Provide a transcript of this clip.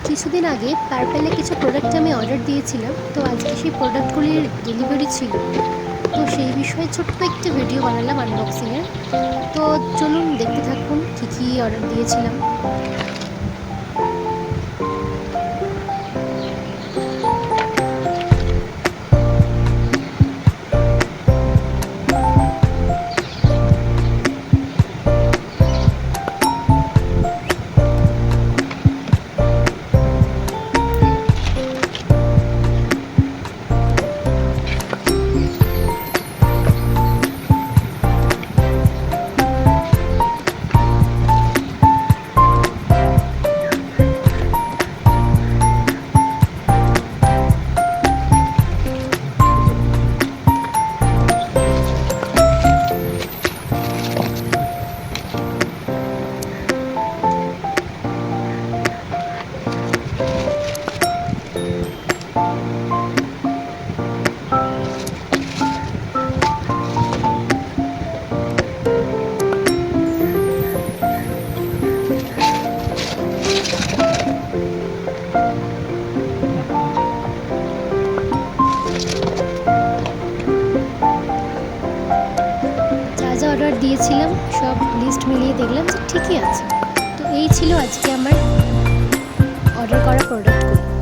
কিছুদিন আগে পার্পেলে কিছু প্রোডাক্ট আমি অর্ডার দিয়েছিলাম, তো আজকে সেই প্রোডাক্টগুলির ডেলিভারি ছিল। তো সেই বিষয়ে ছোট্ট একটি ভিডিও বানালাম আনবক্সিংয়ের। তো চলুন দেখতে থাকুন কী কী অর্ডার দিয়েছিলাম। যা যা অর্ডার দিয়েছিলাম সব লিস্ট মিলিয়ে দেখলাম যে ঠিকই আছে। তো এই ছিল আজকে আমার অর্ডার করা প্রোডাক্টগুলো।